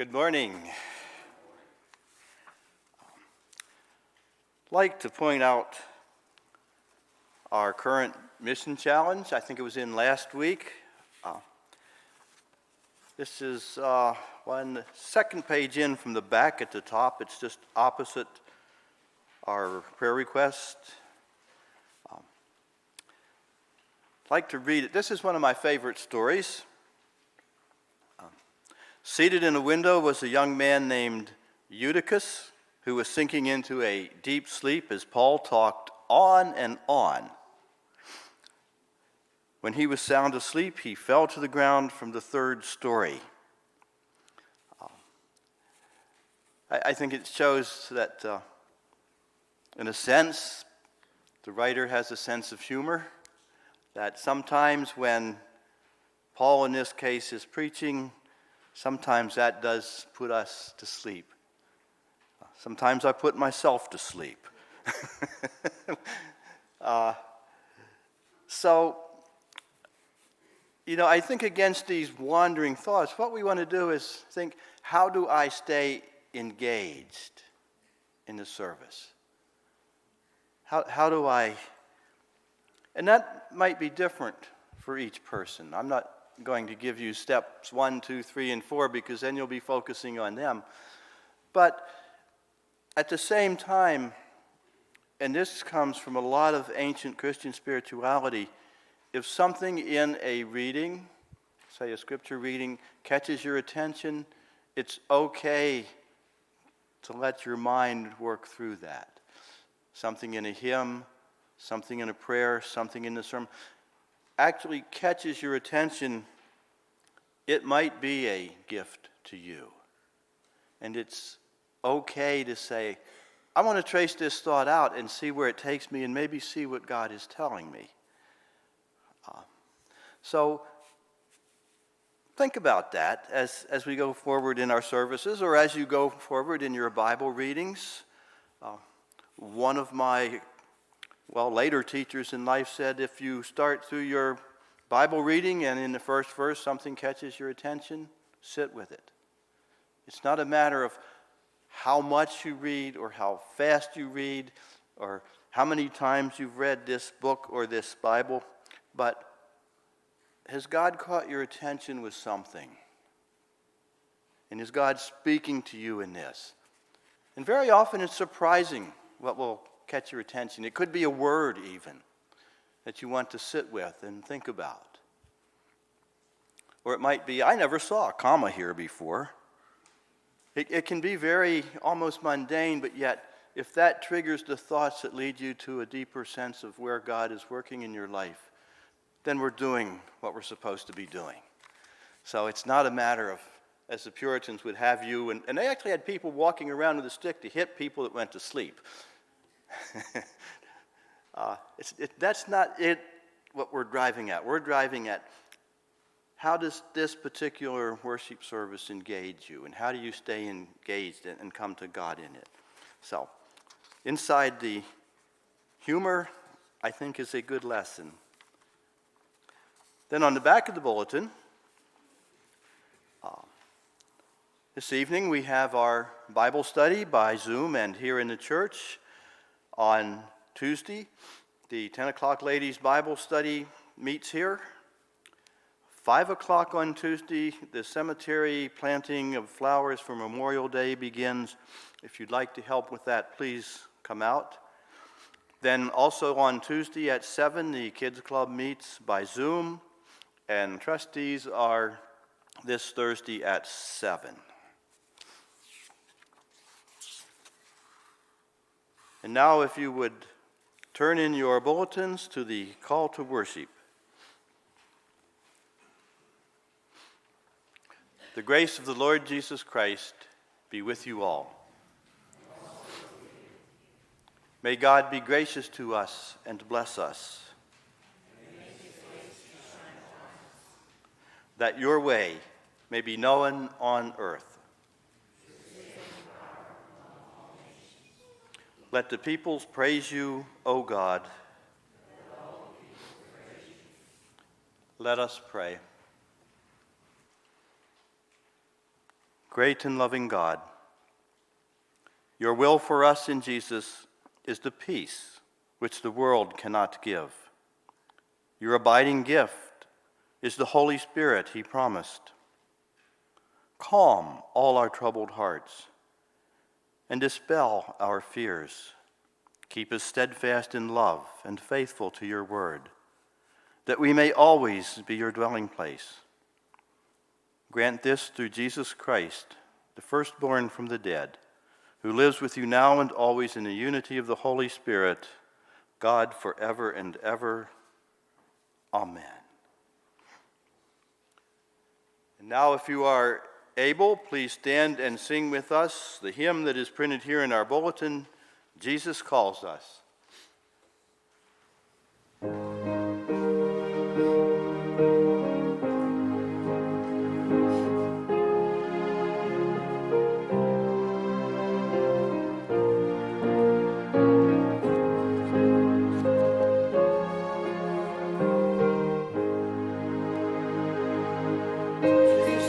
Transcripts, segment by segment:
Good morning. I'd like to point out our current mission challenge. I think it was in last week. This is on the second page in from the back at the top. It's just opposite our prayer request. I'd like to read it. This is one of my favorite stories. Seated in a window was a young man named Eutychus, who was sinking into a deep sleep as Paul talked on and on. When he was sound asleep, he fell to the ground from the third story. I think it shows that, in a sense, the writer has a sense of humor, that sometimes when Paul, in this case, is preaching, sometimes that does put us to sleep. Sometimes I put myself to sleep. I think against these wandering thoughts, what we want to do is think, how do I stay engaged in the service? How do I? And that might be different for each person. I'm not going to give you steps 1, 2, 3, and 4 because then you'll be focusing on them. But at the same time, and this comes from a lot of ancient Christian spirituality, if something in a reading, say a scripture reading, catches your attention, it's okay to let your mind work through that. Something in a hymn, something in a prayer, something in the sermon actually catches your attention, it might be a gift to you. And it's okay to say, I want to trace this thought out and see where it takes me and maybe see what God is telling me. So think about that as we go forward in our services or as you go forward in your Bible readings. One of my later teachers in life said, if you start through your Bible reading and in the first verse something catches your attention, sit with it. It's not a matter of how much you read or how fast you read or how many times you've read this book or this Bible, but has God caught your attention with something? And is God speaking to you in this? And very often it's surprising what will catch your attention. It could be a word even that you want to sit with and think about. Or it might be, I never saw a comma here before. It can be very almost mundane, but yet if that triggers the thoughts that lead you to a deeper sense of where God is working in your life, then we're doing what we're supposed to be doing. So it's not a matter of, as the Puritans would have you, and they actually had people walking around with a stick to hit people that went to sleep. That's not it. What we're driving at. We're driving at how does this particular worship service engage you, and how do you stay engaged and come to God in it? So, inside the humor, I think, is a good lesson. Then on the back of the bulletin, this evening we have our Bible study by Zoom and here in the church. On Tuesday, the 10 o'clock ladies' Bible study meets here. 5 o'clock on Tuesday, the cemetery planting of flowers for Memorial Day begins. If you'd like to help with that, please come out. Then also on Tuesday at 7, the Kids Club meets by Zoom, and trustees are this Thursday at 7. And now if you would turn in your bulletins to the call to worship. The grace of the Lord Jesus Christ be with you all. May God be gracious to us and bless us. That your way may be known on earth. Let the peoples praise you, O God. Let us pray. Great and loving God, your will for us in Jesus is the peace which the world cannot give. Your abiding gift is the Holy Spirit he promised. Calm all our troubled hearts and dispel our fears. Keep us steadfast in love and faithful to your word, that we may always be your dwelling place. Grant this through Jesus Christ, the firstborn from the dead, who lives with you now and always in the unity of the Holy Spirit, God forever and ever. Amen. And now, if you are able, please stand and sing with us the hymn that is printed here in our bulletin, Jesus Calls Us.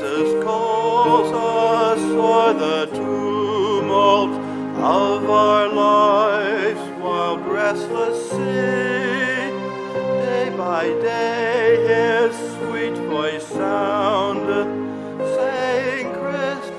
Jesus calls us o'er the tumult of our lives, wild restless sea. Day by day his sweet voice soundeth, saying, Christ.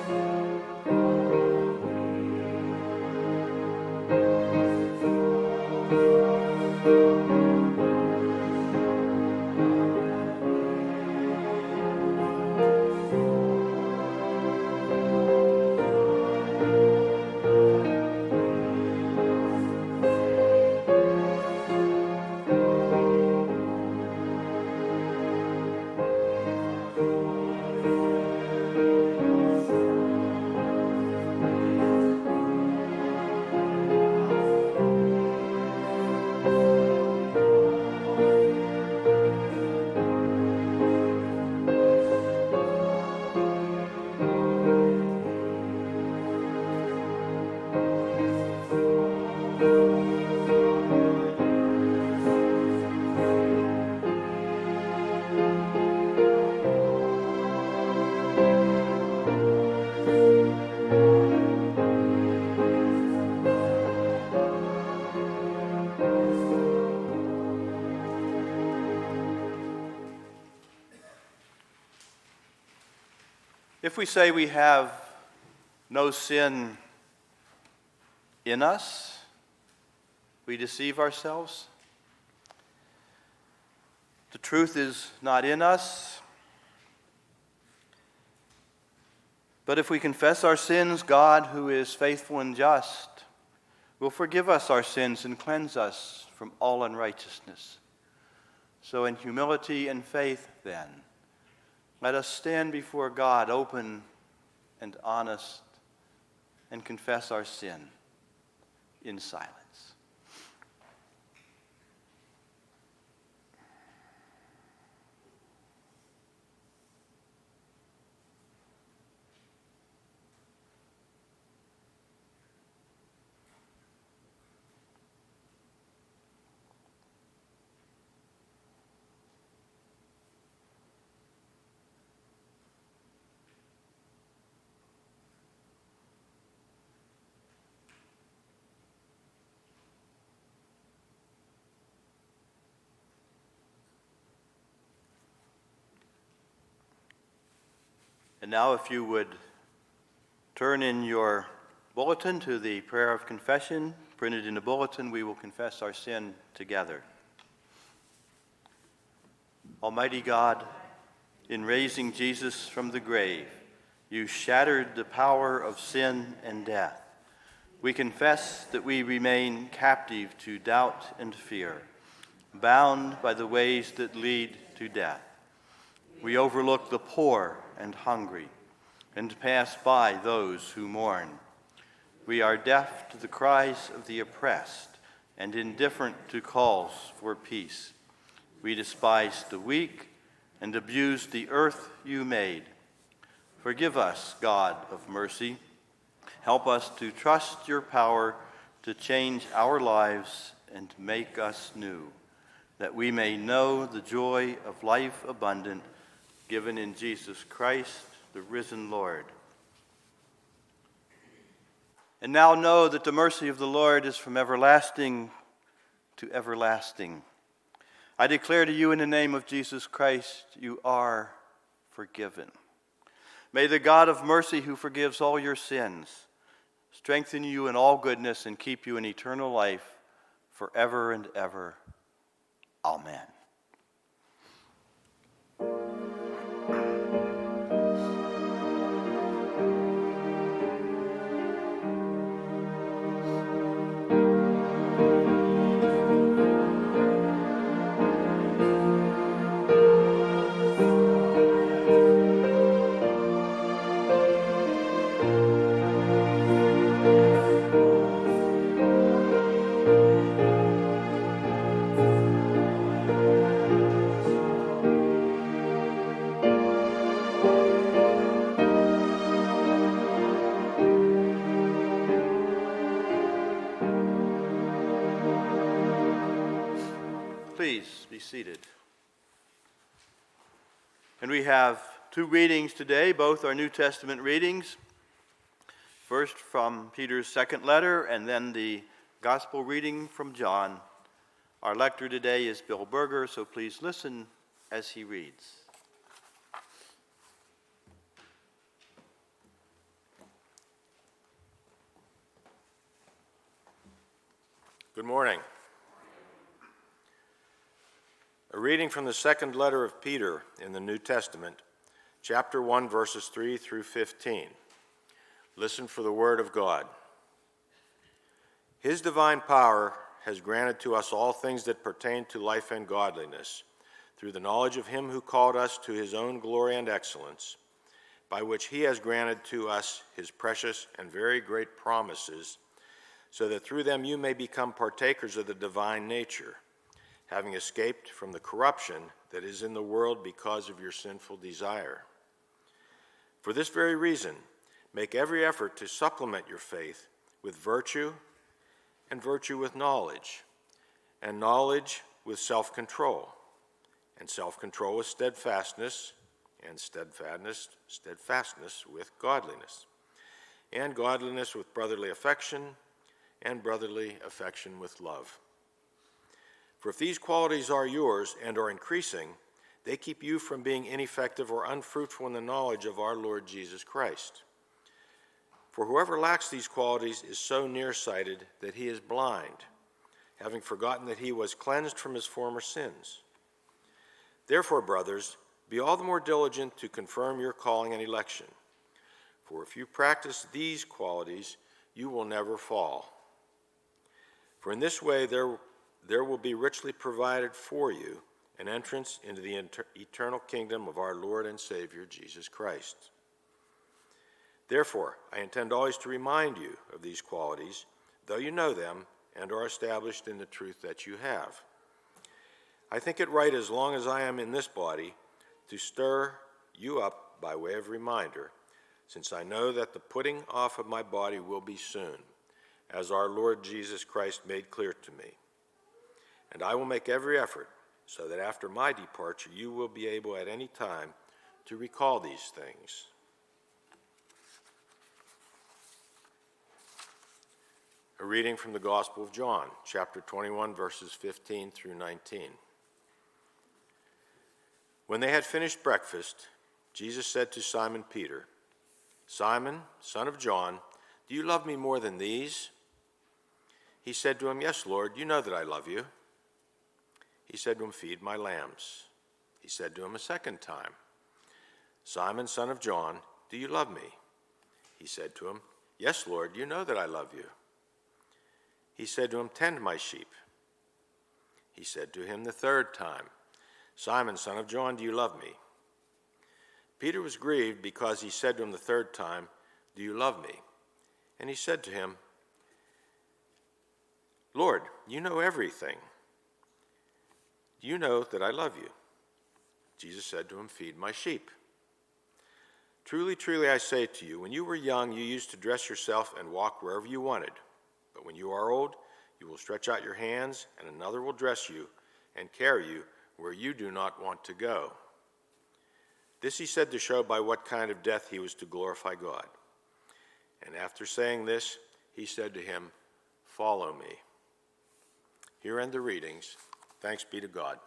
If we say we have no sin in us, we deceive ourselves. The truth is not in us. But if we confess our sins, God, who is faithful and just, will forgive us our sins and cleanse us from all unrighteousness. So in humility and faith, then, let us stand before God open and honest and confess our sin in silence. And now, if you would turn in your bulletin to the prayer of confession, printed in the bulletin, we will confess our sin together. Almighty God, in raising Jesus from the grave, you shattered the power of sin and death. We confess that we remain captive to doubt and fear, bound by the ways that lead to death. We overlook the poor and hungry, and pass by those who mourn. We are deaf to the cries of the oppressed, and indifferent to calls for peace. We despise the weak, and abuse the earth you made. Forgive us, God of mercy. Help us to trust your power to change our lives and make us new, that we may know the joy of life abundant, given in Jesus Christ, the risen Lord. And now know that the mercy of the Lord is from everlasting to everlasting. I declare to you in the name of Jesus Christ, you are forgiven. May the God of mercy, who forgives all your sins, strengthen you in all goodness and keep you in eternal life forever and ever. Amen. Please be seated. And we have two readings today. Both are New Testament readings. First from Peter's second letter, and then the gospel reading from John. Our lector today is Bill Berger, so please listen as he reads. Good morning. A reading from the second letter of Peter in the New Testament, chapter 1, verses 3 through 15. Listen for the word of God. His divine power has granted to us all things that pertain to life and godliness, through the knowledge of him who called us to his own glory and excellence, by which he has granted to us his precious and very great promises, so that through them you may become partakers of the divine nature, having escaped from the corruption that is in the world because of your sinful desire. For this very reason, make every effort to supplement your faith with virtue, and virtue with knowledge, and knowledge with self-control, and self-control with steadfastness, and steadfastness with godliness, and godliness with brotherly affection, and brotherly affection with love. For if these qualities are yours and are increasing, they keep you from being ineffective or unfruitful in the knowledge of our Lord Jesus Christ. For whoever lacks these qualities is so nearsighted that he is blind, having forgotten that he was cleansed from his former sins. Therefore, brothers, be all the more diligent to confirm your calling and election. For if you practice these qualities, you will never fall. For in this way there will be richly provided for you an entrance into the eternal kingdom of our Lord and Savior, Jesus Christ. Therefore, I intend always to remind you of these qualities, though you know them and are established in the truth that you have. I think it right, as long as I am in this body, to stir you up by way of reminder, since I know that the putting off of my body will be soon, as our Lord Jesus Christ made clear to me. And I will make every effort so that after my departure you will be able at any time to recall these things. A reading from the Gospel of John, chapter 21, verses 15 through 19. When they had finished breakfast, Jesus said to Simon Peter, "Simon, son of John, do you love me more than these?" He said to him, "Yes, Lord, you know that I love you." He said to him, "Feed my lambs." He said to him a second time, "Simon, son of John, do you love me?" He said to him, "Yes, Lord, you know that I love you." He said to him, "Tend my sheep." He said to him the third time, "Simon, son of John, do you love me?" Peter was grieved because he said to him the third time, "Do you love me?" And he said to him, "Lord, you know everything. You know that I love you." Jesus said to him, "Feed my sheep. Truly, truly, I say to you, when you were young, you used to dress yourself and walk wherever you wanted. But when you are old, you will stretch out your hands, and another will dress you and carry you where you do not want to go." This he said to show by what kind of death he was to glorify God. And after saying this, he said to him, "Follow me." Here end the readings. Thanks be to God.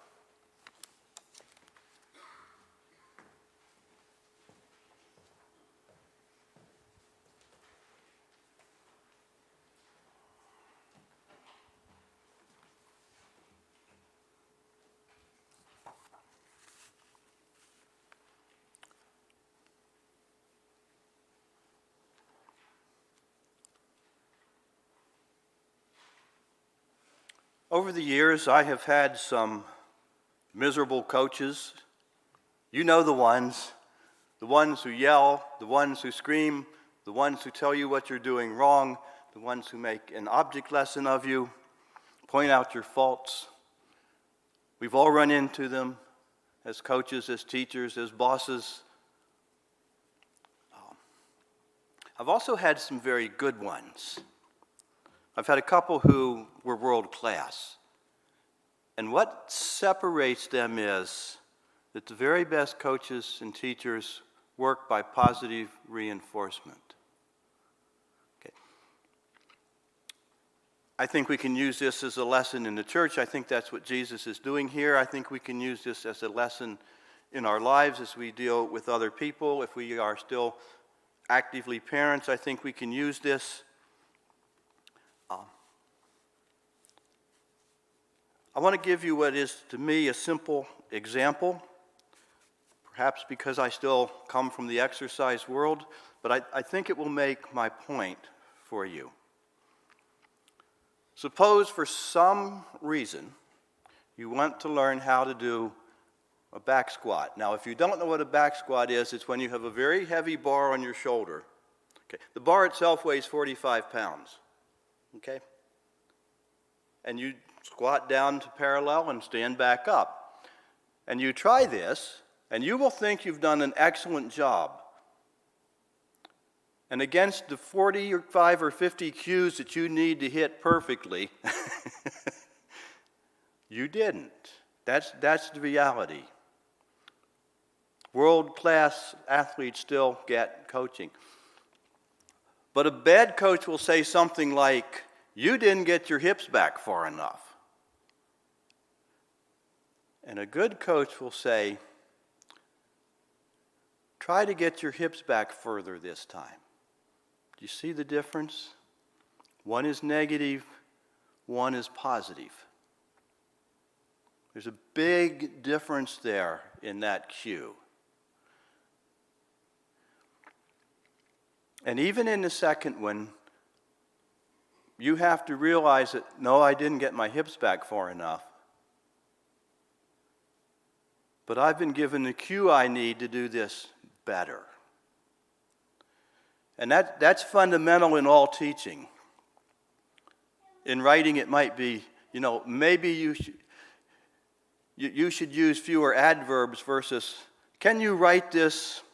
Over the years, I have had some miserable coaches. You know the ones who yell, the ones who scream, the ones who tell you what you're doing wrong, the ones who make an object lesson of you, point out your faults. We've all run into them as coaches, as teachers, as bosses. I've also had some very good ones. I've had a couple who were world class. And what separates them is that the very best coaches and teachers work by positive reinforcement. Okay. I think we can use this as a lesson in the church. I think that's what Jesus is doing here. I think we can use this as a lesson in our lives as we deal with other people. If we are still actively parents, I think we can use this. I want to give you what is, to me, a simple example, perhaps because I still come from the exercise world, but I think it will make my point for you. Suppose for some reason you want to learn how to do a back squat. Now, if you don't know what a back squat is, it's when you have a very heavy bar on your shoulder. Okay. The bar itself weighs 45 pounds. Okay? And you squat down to parallel and stand back up. And you try this, and you will think you've done an excellent job. And against the 45 or 50 cues that you need to hit perfectly, you didn't. That's the reality. World-class athletes still get coaching. But a bad coach will say something like, "You didn't get your hips back far enough." And a good coach will say, "Try to get your hips back further this time." Do you see the difference? One is negative, one is positive. There's a big difference there in that cue. And even in the second one, you have to realize that, no, I didn't get my hips back far enough. But I've been given the cue I need to do this better. And that's fundamental in all teaching. In writing, it might be, maybe you should use fewer adverbs versus, can you write this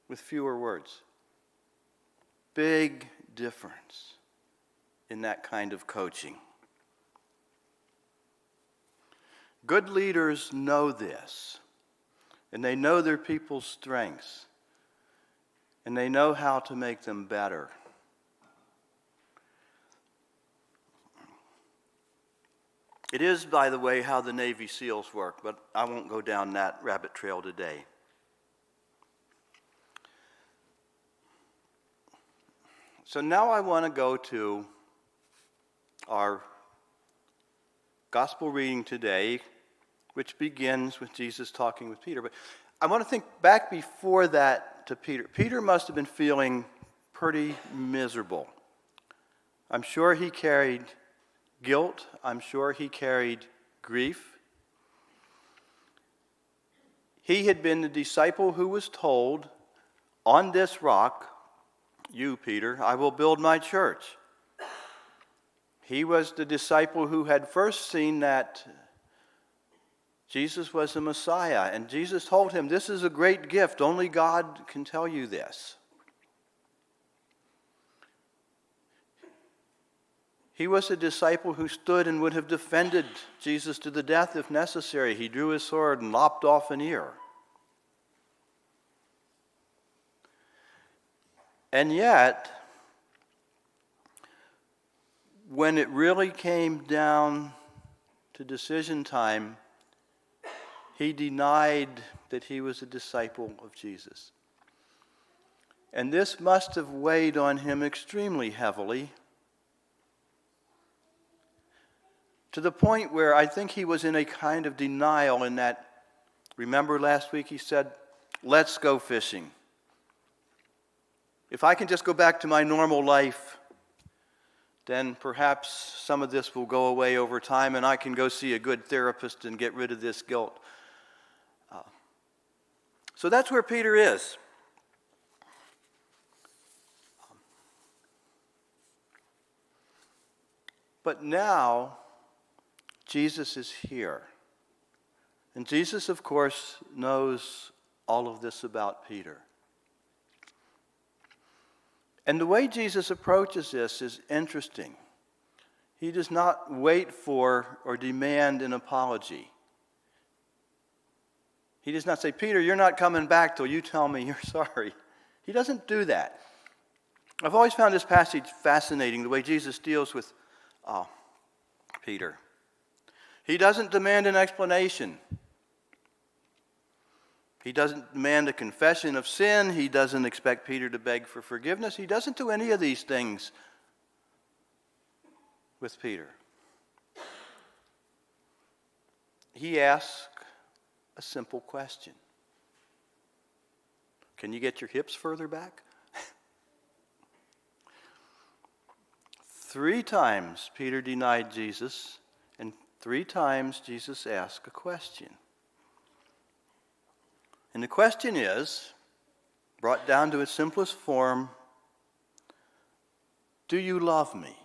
with fewer words? Big difference in that kind of coaching. Good leaders know this, and they know their people's strengths, and they know how to make them better. It is, by the way, how the Navy SEALs work, but I won't go down that rabbit trail today. So now I want to go to our gospel reading today, which begins with Jesus talking with Peter. But I want to think back before that to Peter. Peter must have been feeling pretty miserable. I'm sure he carried guilt. I'm sure he carried grief. He had been the disciple who was told, "On this rock, you, Peter, I will build my church." He was the disciple who had first seen that Jesus was the Messiah, and Jesus told him, "This is a great gift. Only God can tell you this." He was a disciple who stood and would have defended Jesus to the death if necessary. He drew his sword and lopped off an ear. And yet, when it really came down to decision time, he denied that he was a disciple of Jesus. And this must have weighed on him extremely heavily, to the point where I think he was in a kind of denial in that, remember last week he said, let's go fishing. If I can just go back to my normal life, then perhaps some of this will go away over time and I can go see a good therapist and get rid of this guilt. So that's where Peter is. But now, Jesus is here. And Jesus, of course, knows all of this about Peter. And the way Jesus approaches this is interesting. He does not wait for or demand an apology. He does not say, Peter, you're not coming back till you tell me you're sorry. He doesn't do that. I've always found this passage fascinating, the way Jesus deals with Peter. He doesn't demand an explanation. He doesn't demand a confession of sin. He doesn't expect Peter to beg for forgiveness. He doesn't do any of these things with Peter. He asks a simple question. Can you get your hips further back? 3 times Peter denied Jesus, and 3 times Jesus asked a question. And the question is, brought down to its simplest form, do you love me?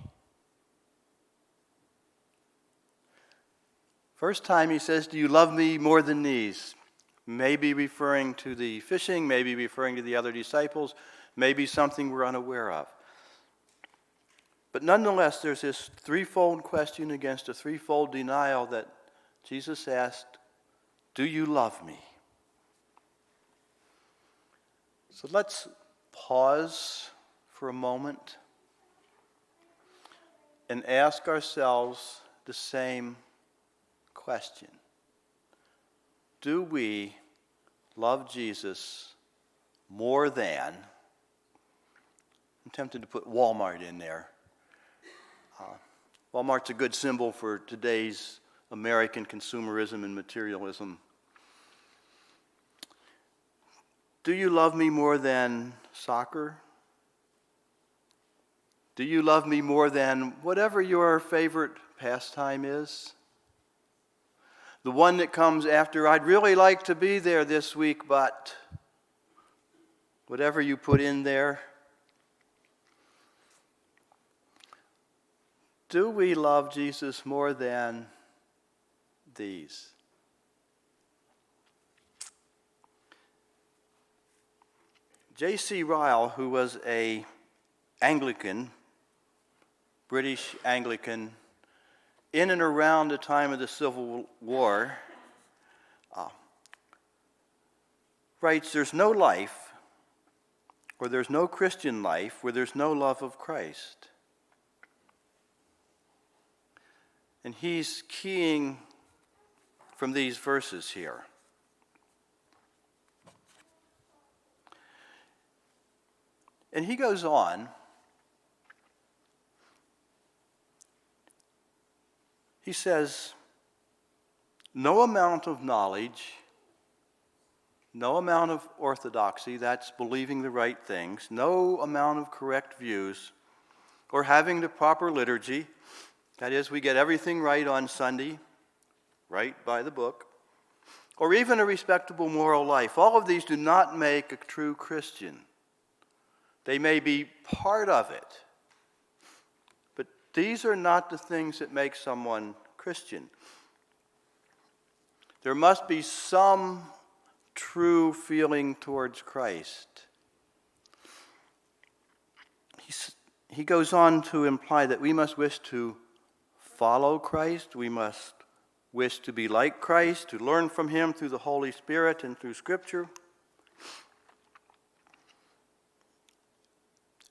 First time he says, do you love me more than these? Maybe referring to the fishing, maybe referring to the other disciples, maybe something we're unaware of. But nonetheless, there's this threefold question against a threefold denial that Jesus asked, do you love me? So let's pause for a moment and ask ourselves the same question. Do we love Jesus more than, I'm tempted to put Walmart in there. Walmart's a good symbol for today's American consumerism and materialism. Do you love me more than soccer? Do you love me more than whatever your favorite pastime is? The one that comes after, I'd really like to be there this week, but whatever you put in there. Do we love Jesus more than these? J.C. Ryle, who was an Anglican, British Anglican, in and around the time of the Civil War, writes, there's no life, or there's no Christian life, where there's no love of Christ. And he's keying from these verses here. And he goes on. He says, no amount of knowledge, no amount of orthodoxy, that's believing the right things, no amount of correct views, or having the proper liturgy, that is, we get everything right on Sunday, right by the book, or even a respectable moral life. All of these do not make a true Christian. They may be part of it, but these are not the things that make someone Christian. There must be some true feeling towards Christ. He goes on to imply that we must wish to follow Christ, we must wish to be like Christ, to learn from him through the Holy Spirit and through Scripture.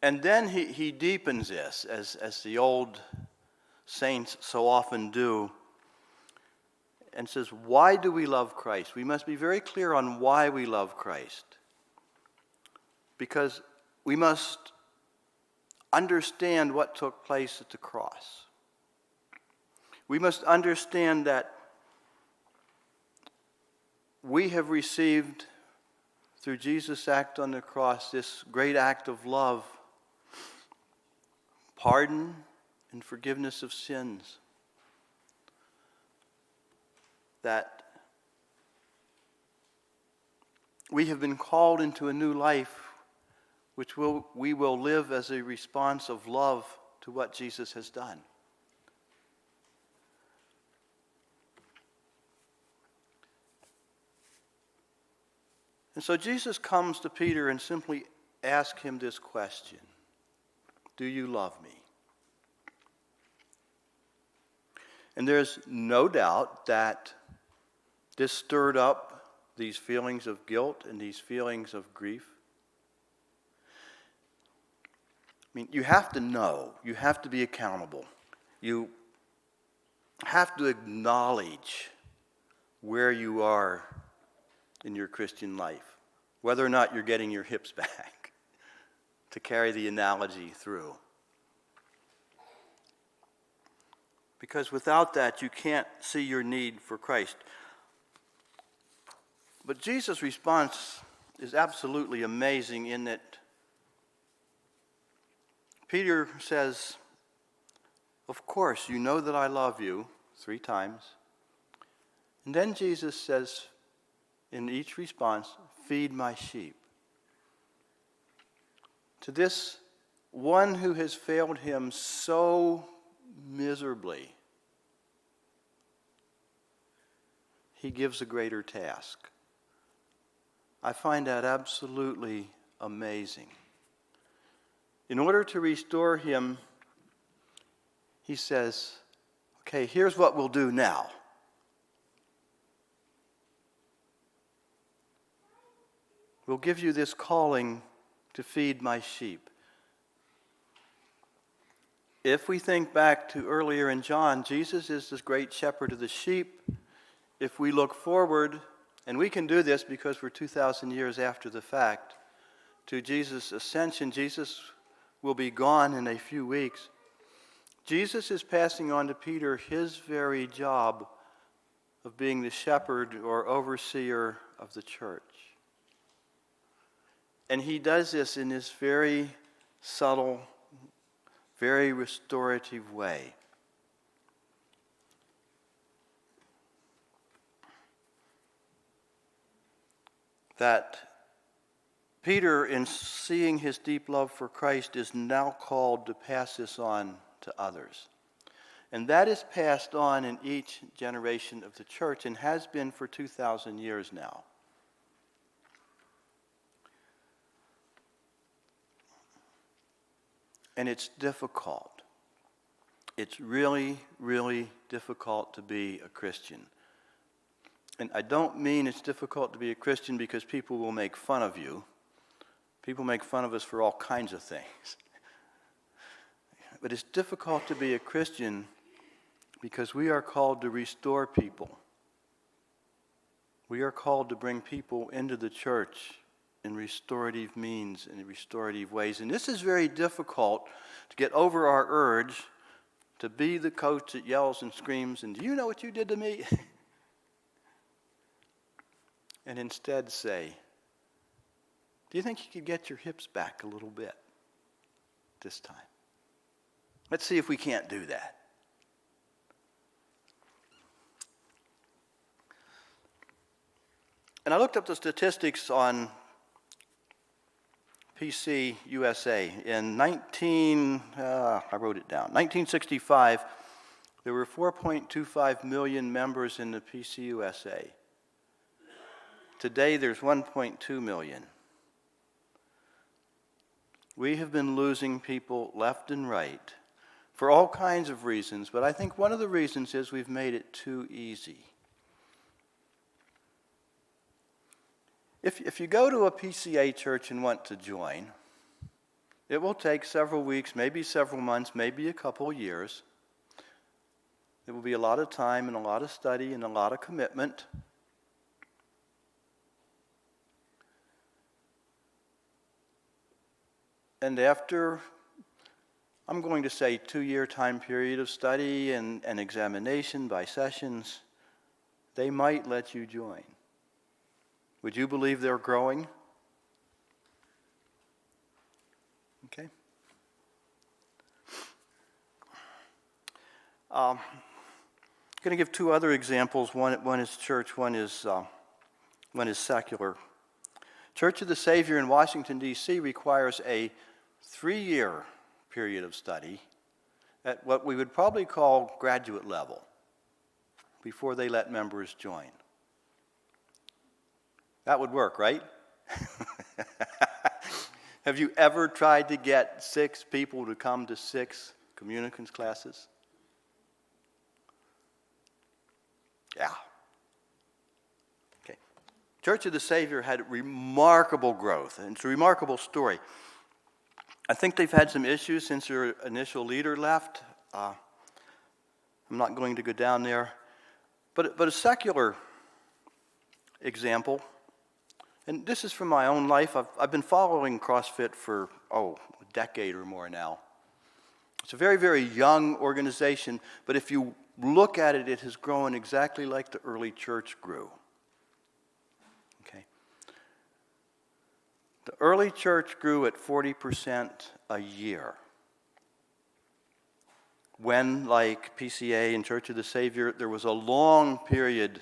And then he deepens this, as the old saints so often do, and says, why do we love Christ? We must be very clear on why we love Christ. Because we must understand what took place at the cross. We must understand that we have received, through Jesus' act on the cross, this great act of love, pardon and forgiveness of sins. That we have been called into a new life, which we will live as a response of love to what Jesus has done. And so Jesus comes to Peter and simply asks him this question: do you love me? And there's no doubt that this stirred up these feelings of guilt and these feelings of grief. I mean, you have to know, you have to be accountable. You have to acknowledge where you are in your Christian life, whether or not you're getting your hips back, to carry the analogy through. Because without that, you can't see your need for Christ. But Jesus' response is absolutely amazing in that Peter says, of course, you know that I love you, 3 times. And then Jesus says, in each response, feed my sheep. To this one who has failed him so miserably, he gives a greater task. I find that absolutely amazing. In order to restore him, he says, okay, here's what we'll do now. We'll give you this calling to feed my sheep. If we think back to earlier in John, Jesus is this great shepherd of the sheep. If we look forward, and we can do this because we're 2,000 years after the fact, to Jesus' ascension, Jesus will be gone in a few weeks. Jesus is passing on to Peter his very job of being the shepherd or overseer of the church. And he does this in this very subtle, very restorative way. That Peter, in seeing his deep love for Christ, is now called to pass this on to others. And that is passed on in each generation of the church and has been for 2,000 years now. And it's difficult. It's really, really difficult to be a Christian. And I don't mean it's difficult to be a Christian because people will make fun of you. People make fun of us for all kinds of things. But it's difficult to be a Christian because we are called to restore people. We are called to bring people into the church in restorative means and in restorative ways. And this is very difficult to get over our urge to be the coach that yells and screams, and do you know what you did to me? And instead say, do you think you could get your hips back a little bit this time? Let's see if we can't do that. And I looked up the statistics on PC USA. In 1965, there were 4.25 million members in the PC USA. Today, there's 1.2 million. We have been losing people left and right for all kinds of reasons, but I think one of the reasons is we've made it too easy. If you go to a PCA church and want to join, it will take several weeks, maybe several months, maybe a couple years. It will be a lot of time and a lot of study and a lot of commitment. And after, I'm going to say, 2-year time period of study and examination by sessions, they might let you join. Would you believe they're growing? Okay. I'm going to give 2 other examples. One is church, one is secular. Church of the Savior in Washington, D.C. requires a 3-year period of study at what we would probably call graduate level before they let members join. That would work, right? Have you ever tried to get 6 people to come to 6 communicants classes? Yeah. Okay. Church of the Savior had remarkable growth, and it's a remarkable story. I think they've had some issues since their initial leader left. I'm not going to go down there. But a secular example, and this is from my own life. I've been following CrossFit for, a decade or more now. It's a very, very young organization, but if you look at it, it has grown exactly like the early church grew. Okay. The early church grew at 40% a year. When, like PCA and Church of the Savior, there was a long period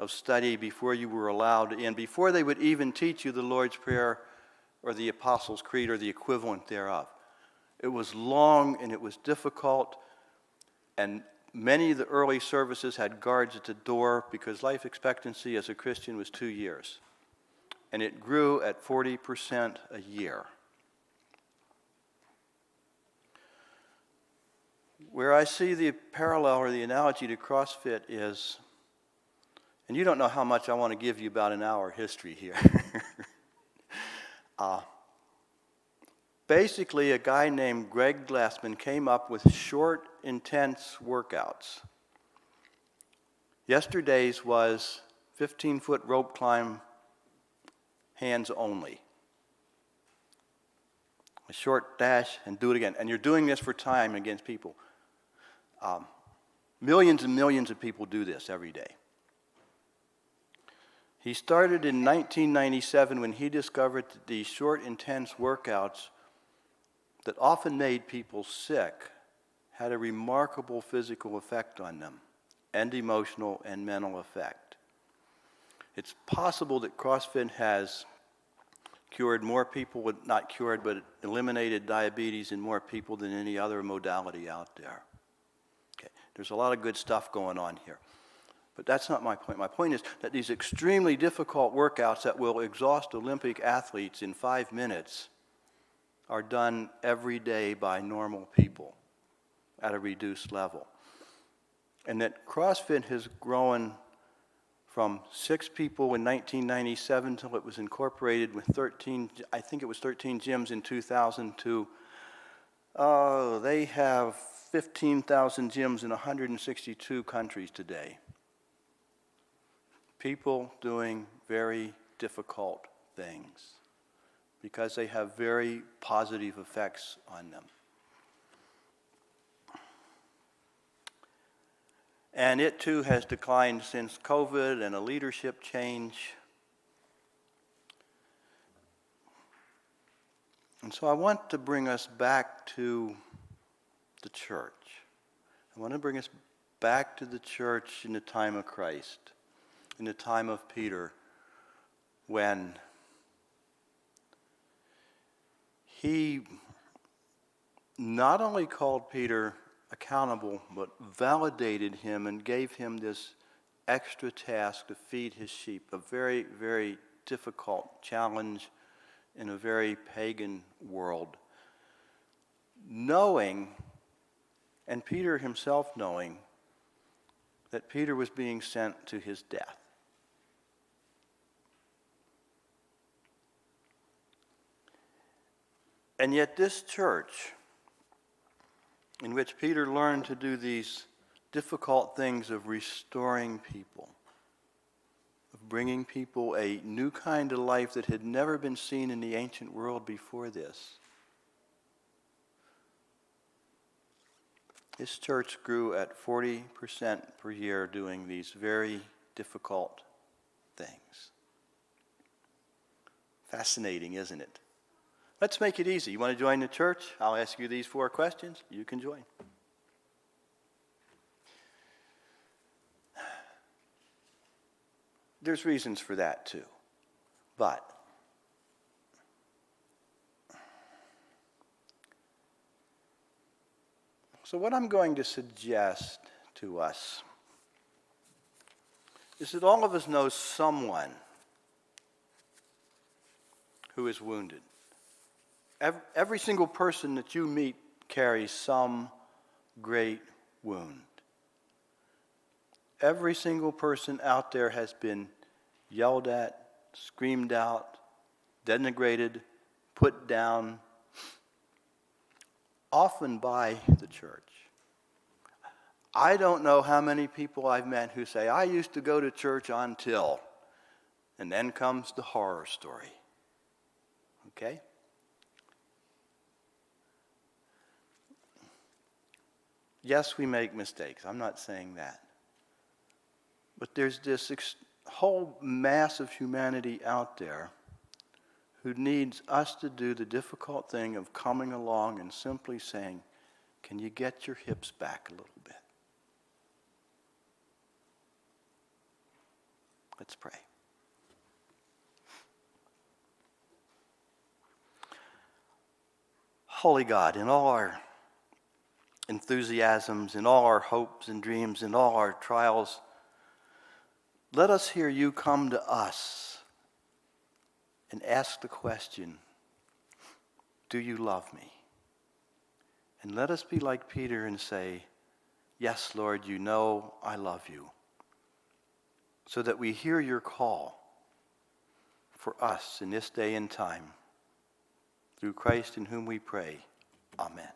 of study before you were allowed in, before they would even teach you the Lord's Prayer or the Apostles' Creed or the equivalent thereof. It was long and it was difficult, and many of the early services had guards at the door because life expectancy as a Christian was 2 years. And it grew at 40% a year. Where I see the parallel or the analogy to CrossFit is, and you don't know how much I want to give you about an hour history here. Basically, a guy named Greg Glassman came up with short, intense workouts. Yesterday's was 15-foot rope climb, hands only. A short dash and do it again. And you're doing this for time against people. Millions and millions of people do this every day. He started in 1997 when he discovered that these short, intense workouts that often made people sick had a remarkable physical effect on them, and emotional and mental effect. It's possible that CrossFit has cured more people, not cured, but eliminated diabetes in more people than any other modality out there. Okay, there's a lot of good stuff going on here. But that's not my point. My point is that these extremely difficult workouts that will exhaust Olympic athletes in 5 minutes are done every day by normal people at a reduced level. And that CrossFit has grown from 6 people in 1997 until it was incorporated with 13 gyms in 2000 to, they have 15,000 gyms in 162 countries today. People doing very difficult things because they have very positive effects on them. And it too has declined since COVID and a leadership change. And so I want to bring us back to the church. I want to bring us back to the church in the time of Christ, in the time of Peter, when he not only called Peter accountable, but validated him and gave him this extra task to feed his sheep, a very, very difficult challenge in a very pagan world. Knowing, and Peter himself knowing, that Peter was being sent to his death. And yet this church, in which Peter learned to do these difficult things of restoring people, of bringing people a new kind of life that had never been seen in the ancient world before this. This church grew at 40% per year doing these very difficult things. Fascinating, isn't it? Let's make it easy. You want to join the church? I'll ask you these 4 questions. You can join. There's reasons for that too. But so what I'm going to suggest to us is that all of us know someone who is wounded. Every single person that you meet carries some great wound. Every single person out there has been yelled at, screamed out, denigrated, put down, often by the church. I don't know how many people I've met who say, I used to go to church until, and then comes the horror story. Okay? Yes, we make mistakes. I'm not saying that. But there's this whole mass of humanity out there who needs us to do the difficult thing of coming along and simply saying, can you get your hips back a little bit? Let's pray. Holy God, in all our enthusiasms, in all our hopes and dreams, in all our trials, let us hear you come to us and ask the question, do you love me? And let us be like Peter and say, yes, Lord, you know I love you. So that we hear your call for us in this day and time. Through Christ in whom we pray. Amen.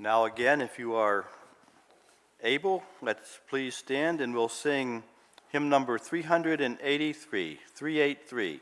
Now again, if you are able, let's please stand and we'll sing hymn number 383, 383.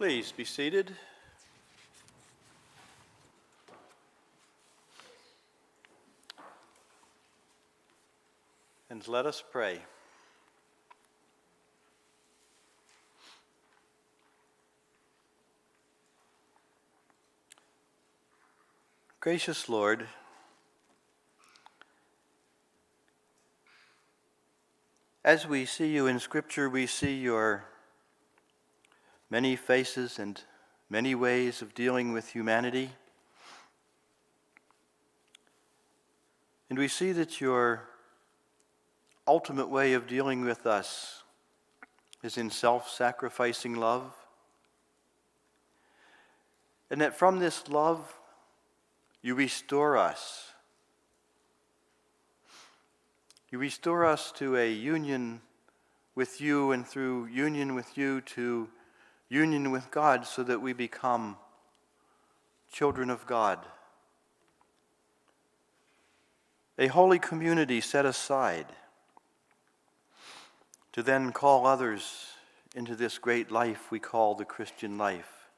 Please be seated. And let us pray. Gracious Lord, as we see you in Scripture, we see your many faces and many ways of dealing with humanity. And we see that your ultimate way of dealing with us is in self-sacrificing love. And that from this love, you restore us. You restore us to a union with you, and through union with you to union with God, so that we become children of God. A holy community set aside to then call others into this great life we call the Christian life.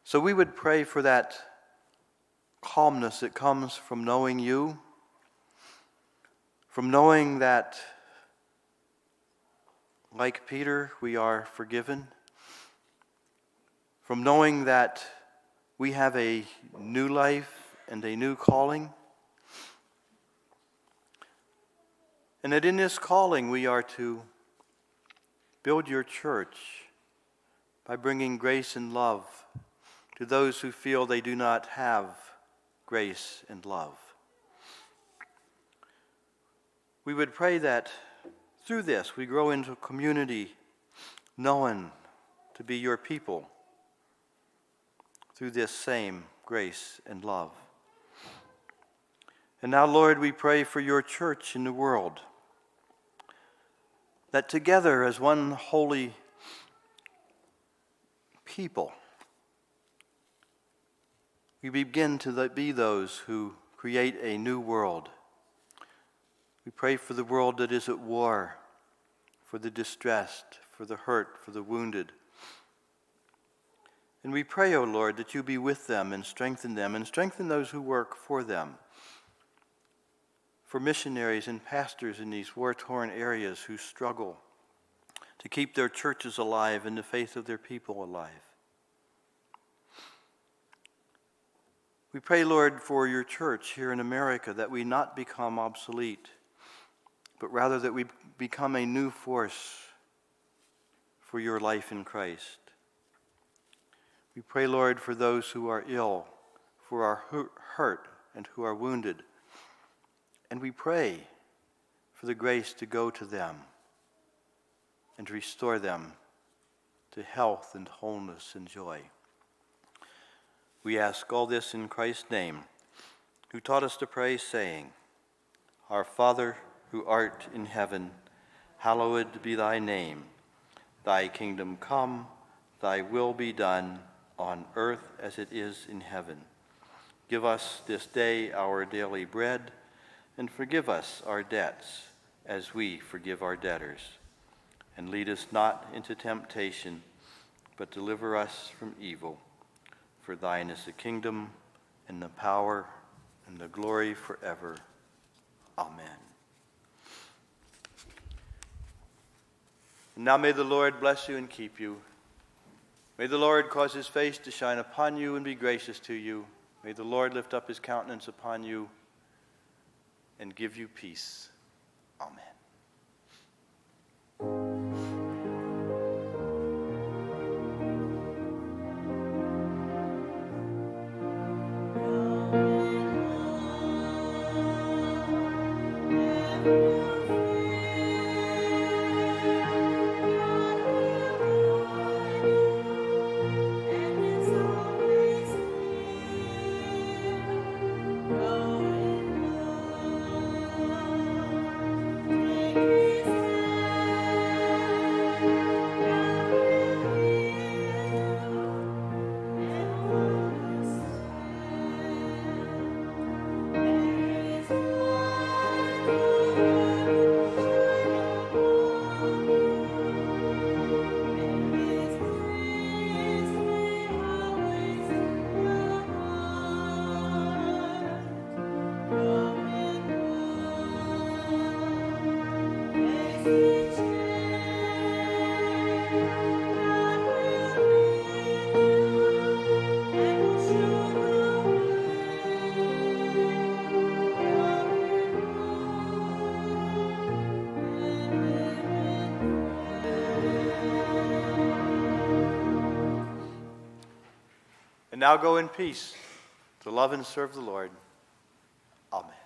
So we would pray for that calmness that comes from knowing you, from knowing that, like Peter, we are forgiven, from knowing that we have a new life and a new calling, and that in this calling we are to build your church by bringing grace and love to those who feel they do not have grace and love. We would pray that through this we grow into a community known to be your people through this same grace and love. And now, Lord, we pray for your church in the world, that together as one holy people, we begin to be those who create a new world. We pray for the world that is at war, for the distressed, for the hurt, for the wounded. And we pray, O Lord, that you be with them and strengthen those who work for them, for missionaries and pastors in these war-torn areas who struggle to keep their churches alive and the faith of their people alive. We pray, Lord, for your church here in America, that we not become obsolete, but rather that we become a new force for your life in Christ. We pray, Lord, for those who are ill, who are hurt, and who are wounded. And we pray for the grace to go to them and to restore them to health and wholeness and joy. We ask all this in Christ's name, who taught us to pray, saying, Our Father, who art in heaven, hallowed be thy name. Thy kingdom come, thy will be done, on earth as it is in heaven. Give us this day our daily bread, and forgive us our debts, as we forgive our debtors. And lead us not into temptation, but deliver us from evil. For thine is the kingdom, and the power, and the glory forever. Amen. And now may the Lord bless you and keep you. May the Lord cause his face to shine upon you and be gracious to you. May the Lord lift up his countenance upon you and give you peace. Amen. now go in peace to love and serve the Lord. Amen.